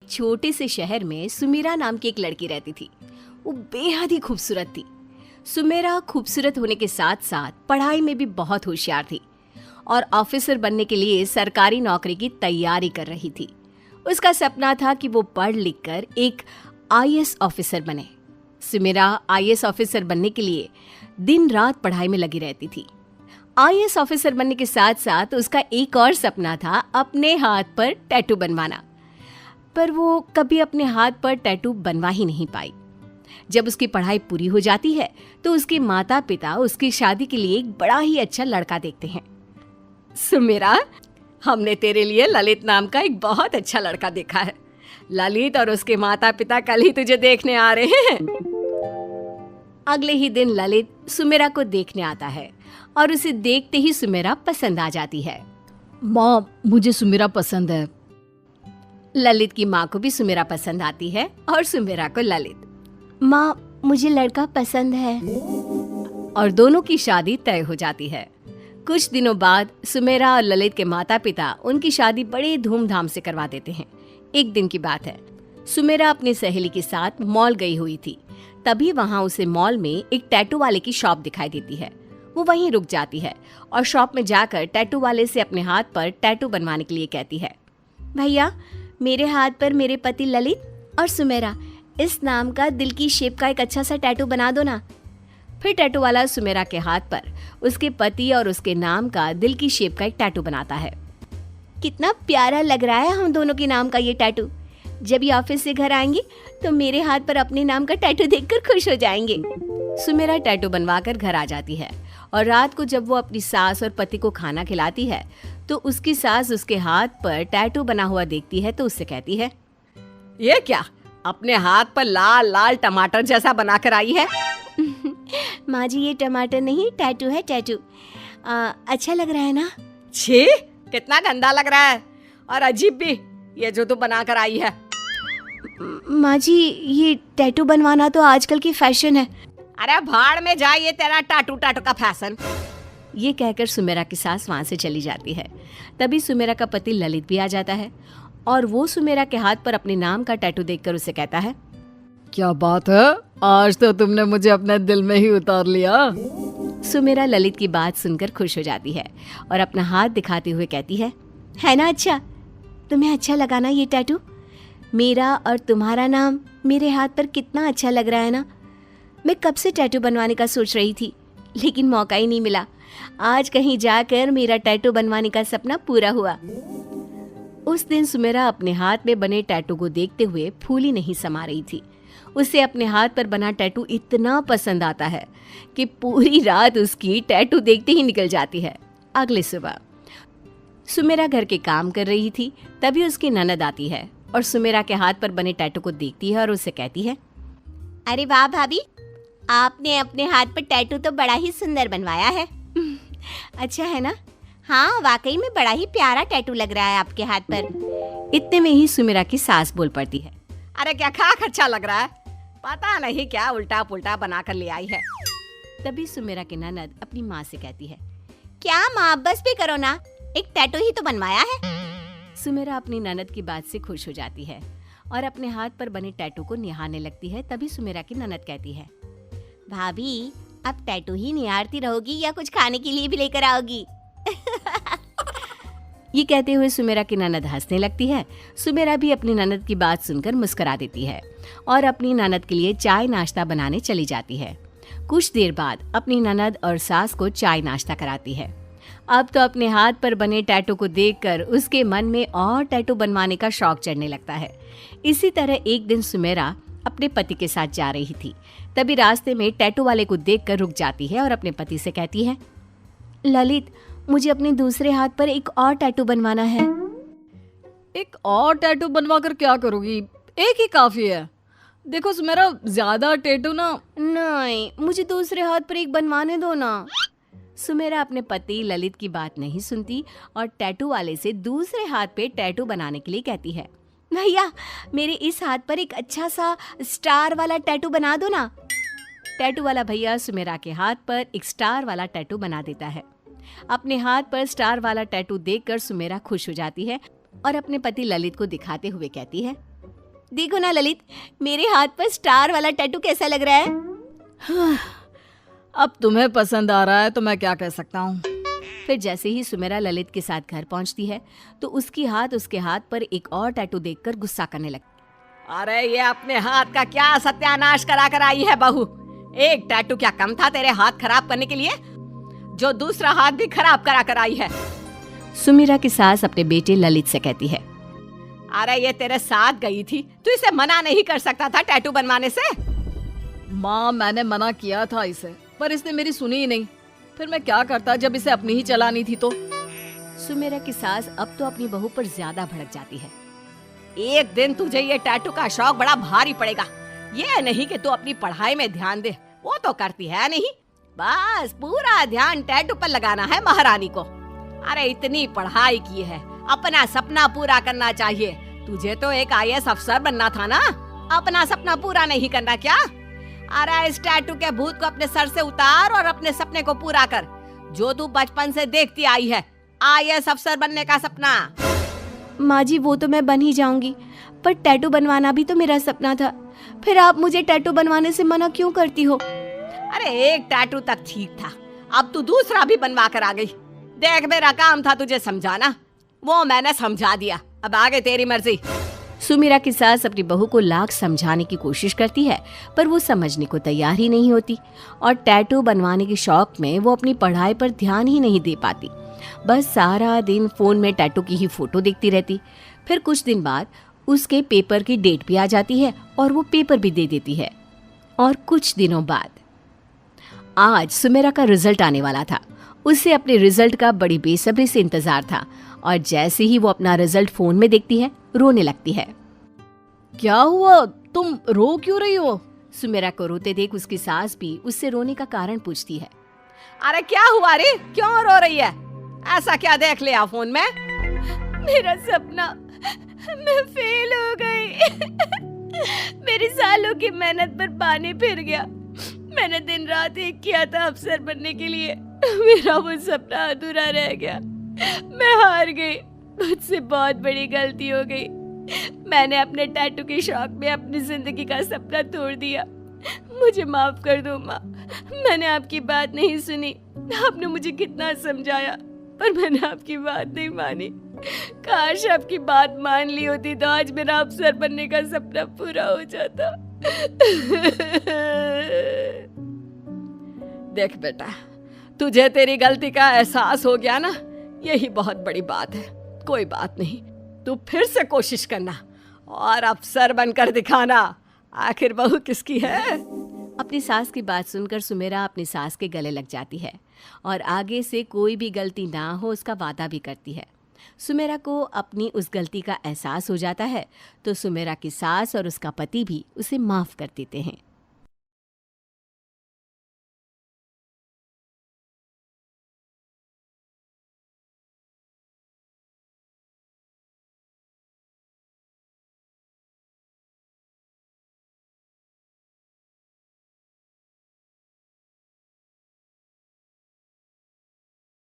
छोटे से शहर में सुमेरा नाम की एक लड़की रहती थी। वो बेहद ही खूबसूरत थी। सुमेरा खूबसूरत होने के साथ साथ पढ़ाई में भी बहुत होशियार थी और ऑफिसर बनने के लिए सरकारी नौकरी की तैयारी कर रही थी। उसका सपना था कि वो पढ़ लिख कर एक आईएएस ऑफिसर बने। सुमेरा आईएएस ऑफिसर बनने के लिए दिन रात पढ़ाई में लगी रहती थी। आईएएस ऑफिसर बनने के साथ साथ उसका एक और सपना था अपने हाथ पर टैटू बनवाना, पर वो कभी अपने हाथ पर टैटू बनवा ही नहीं पाई। जब उसकी पढ़ाई पूरी हो जाती है तो उसके माता पिता उसकी शादी के लिए एक बड़ा ही अच्छा लड़का देखते हैं। सुमेरा, हमने तेरे लिए ललित नाम का एक बहुत अच्छा लड़का देखा है। ललित और उसके माता पिता कल ही तुझे देखने आ रहे हैं। अगले ही दिन ललित सुमेरा को देखने आता है और उसे देखते ही सुमेरा पसंद आ जाती है। माँ, मुझे सुमेरा पसंद है। ललित की माँ को भी सुमेरा पसंद आती है और सुमेरा को ललित। माँ, मुझे लड़का पसंद है। और दोनों की शादी तय हो जाती है। कुछ दिनों बाद सुमेरा और ललित के माता पिता उनकी शादी बड़े धूमधाम से करवा देते हैं। एक दिन की बात है, सुमेरा अपनी सहेली के साथ मॉल गई हुई थी। तभी वहाँ उसे मॉल में एक टैटू वाले की शॉप दिखाई देती है। वो वहीं रुक जाती है और शॉप में जाकर टैटू वाले से अपने हाथ पर टैटू बनवाने के लिए कहती है। भैया, मेरे हाथ पर मेरे पति ललित और सुमेरा इस नाम का दिल की शेप का एक अच्छा सा टैटू बना दो ना। फिर टैटू वाला सुमेरा के हाथ पर उसके पति और उसके नाम का दिल की शेप का एक टैटू बनाता है। कितना प्यारा लग रहा है हम दोनों के नाम का ये टैटू। जब ये ऑफिस से घर आएंगे तो मेरे हाथ पर अपने नाम का टैटू देखकर खुश हो जाएंगे। सुमेरा टैटू बनवाकर घर आ जाती है और रात को जब वो अपनी सास और पति को खाना खिलाती है तो उसकी सास उसके हाथ पर टैटू बना हुआ देखती है तो उससे कहती है, ये क्या अपने हाथ पर लाल लाल टमाटर जैसा बनाकर आई है? माँ जी, ये टमाटर नहीं टैटू है, टैटू। अच्छा लग रहा है ना? छी, कितना गंदा लग रहा है और अजीब भी ये जो तू बनाकर आई है। माँ जी, ये टैटू बनवाना तो आजकल की फैशन है। अरे भाड़ में जा, ये तेरा टाटू टाटू का फैशन। ये कहकर सुमेरा की सास वहाँ से चली जाती है। तभी सुमेरा का पति ललित भी आ जाता है और वो सुमेरा के हाथ पर अपने नाम का टैटू देखकर उसे कहता है, क्या बात है, आज तो तुमने मुझे अपने दिल में ही उतार लिया। सुमेरा ललित की बात सुनकर खुश हो जाती है और अपना हाथ दिखाते हुए कहती है ना अच्छा? तुम्हें अच्छा लगा ना ये टैटू? मेरा और तुम्हारा नाम मेरे हाथ पर कितना अच्छा लग रहा है ना? मैं कब से टैटू बनवाने का सोच रही थी, लेकिन मौका ही नहीं मिला। आज कहीं जाकर मेरा टैटू बनवाने का सपना पूरा हुआ। उस दिन सुमेरा अपने हाथ में बने टैटू को देखते हुए फूली नहीं समा रही थी। उसे अपने हाथ पर बना टैटू इतना पसंद आता है कि पूरी रात उसकी टैटू देखते ही निकल जाती है। अगली सुबह सुमेरा घर के काम कर रही थी, तभी उसकी ननद आती है और सुमेरा के हाथ पर बने टैटू को देखती है और उससे कहती है, अरे वाह भाभी, आपने अपने हाथ पर टैटू तो बड़ा ही सुंदर बनवाया है। अच्छा है ना? हाँ, वाकई में बड़ा ही प्यारा टैटू लग रहा है आपके हाथ पर। इतने में ही सुमेरा की सास बोल पड़ती है, अरे क्या खाक अच्छा लग रहा है, पता नहीं क्या उल्टा पुल्टा बना कर ले आई है। तभी सुमेरा की ननद अपनी माँ से कहती है, क्या माँ, बस भी करो ना, एक टैटू ही तो बनवाया है। सुमेरा अपनी ननद की बात से खुश हो जाती है और अपने हाथ पर बने टैटू को निहारने लगती है। तभी सुमेरा की ननद कहती है, भाभी, अब टैटू ही निहारती रहोगी या कुछ खाने के लिए भी लेकर आओगी? ये कहते हुए सुमेरा की ननद हंसने लगती है। सुमेरा भी अपनी ननद की बात सुनकर मुस्कुरा देती है और अपनी ननद के लिए चाय नाश्ता बनाने चली जाती है। कुछ देर बाद अपनी ननद और सास को चाय नाश्ता कराती है। अब तो अपने हाथ पर बने टैटू को देखकर उसके मन में और टैटू बनवाने का शौक चढ़ने लगता है। इसी तरह एक दिन सुमेरा अपने पति के साथ जा रही थी। तभी रास्ते में टैटू वाले को देखकर रुक जाती है और अपने पति से कहती है, ललित, मुझे अपने दूसरे हाथ पर एक और टैटू बनवाना है। एक और टैटू बनवा कर क्या करोगी? एक ही काफी है। देखो सुमेरा, ज्यादा टैटू ना। नहीं, मुझे दूसरे हाथ पर एक बनवाने दो ना। सुमेरा अपने पति ललित की बात नहीं सुनती और टैटू वाले से दूसरे हाथ पे टैटू बनाने के लिए कहती है, भैया, मेरे इस हाथ पर एक अच्छा सा स्टार वाला टैटू बना दो ना। टैटू वाला भैया सुमेरा के हाथ पर एक स्टार वाला टैटू बना देता है। अपने हाथ पर स्टार वाला टैटू देखकर सुमेरा खुश हो जाती है और अपने पति ललित को दिखाते हुए कहती है, देखो ना ललित, मेरे हाथ पर स्टार वाला टैटू कैसा लग रहा है। अब तुम्हें पसंद आ रहा है तो मैं क्या कह सकता हूँ। फिर जैसे ही सुमेरा ललित के साथ घर पहुंचती है तो उसके हाथ पर एक और टैटू देखकर गुस्सा करने लगती। अरे ये अपने हाथ का क्या सत्यानाश करा कर आई है बहू। एक टैटू क्या कम था तेरे हाथ खराब करने के लिए, जो दूसरा हाथ भी खराब करा कर आई है। सुमेरा की सास अपने बेटे ललित से कहती है, अरे ये तेरे साथ गई थी, तू इसे मना नहीं कर सकता था टैटू बनवाने से। माँ मैंने मना किया था इसे, पर इसने मेरी सुनी ही नहीं। फिर मैं क्या करता जब इसे अपनी ही चलानी थी तो। सुमेरा की सास अब तो अपनी बहू पर ज्यादा भड़क जाती है। एक दिन तुझे ये टैटू का शौक बड़ा भारी पड़ेगा। ये नहीं कि तू अपनी पढ़ाई में ध्यान दे, वो तो करती है नहीं। बस पूरा ध्यान टैटू पर लगाना है महारानी को। अरे इतनी पढ़ाई की है, अपना सपना पूरा करना चाहिए। तुझे तो एक IAS अफसर बनना था ना, अपना सपना पूरा नहीं करना क्या? अरे इस टैटू के भूत को अपने सर से उतार और अपने सपने को पूरा कर, जो तू बचपन से देखती आई है, IAS अफसर बनने का सपना। माँ जी वो तो मैं बन ही जाऊंगी, पर टैटू बनवाना भी तो मेरा सपना था। फिर आप मुझे टैटू बनवाने से मना क्यों करती हो? अरे एक टैटू तक ठीक था, अब तू दूसरा भी बनवा कर आ गई। देख मेरा काम था तुझे समझाना, वो मैंने समझा दिया, अब आगे तेरी मर्जी। सुमेरा की सास अपनी बहू को लाख समझाने की कोशिश करती है, पर वो समझने को तैयार ही नहीं होती और टैटू बनवाने के शौक में वो अपनी पढ़ाई पर ध्यान ही नहीं दे पाती। बस सारा दिन फोन में टैटू की ही फोटो देखती रहती। फिर कुछ दिन बाद उसके पेपर की डेट भी आ जाती है और वो पेपर भी दे देती है। और कुछ दिनों बाद आज सुमेरा का रिजल्ट आने वाला था। उसे अपने रिजल्ट का बड़ी बेसब्री से इंतजार था और जैसे ही वो अपना रिजल्ट फोन में देखती है रोने लगती है। क्या हुआ, तुम रो क्यों रही हो? सुमेरा को रोते देख उसकी सास भी उससे रोने का कारण पूछती है। अरे क्या हुआ रे, क्यों रो रही है? ऐसा क्या देख लिया फोन में? मेरा सपना, मैं फेल हो गई। मेरी सालों की मेहनत पर पानी फिर गया। मैंने दिन रात एक किया था अफसर बनने के लिए, मेरा वो सपना अधूरा रह गया। मैं हार गई, मुझसे बहुत बड़ी गलती हो गई। मैंने अपने टैटू के शौक में अपनी जिंदगी का सपना तोड़ दिया। मुझे माफ कर दो माँ, मैंने आपकी बात नहीं सुनी। आपने मुझे कितना समझाया, पर मैंने आपकी बात नहीं मानी। काश आपकी बात मान ली होती तो आज मेरा अफसर बनने का सपना पूरा हो जाता। देख बेटा, तुझे तेरी गलती का एहसास हो गया ना, यही बहुत बड़ी बात है। कोई बात नहीं, तू फिर से कोशिश करना और अफसर बनकर दिखाना। आखिर बहू किसकी है? अपनी सास की बात सुनकर सुमेरा अपनी सास के गले लग जाती है और आगे से कोई भी गलती ना हो उसका वादा भी करती है। सुमेरा को अपनी उस गलती का एहसास हो जाता है तो सुमेरा की सास और उसका पति भी उसे माफ़ कर देते हैं।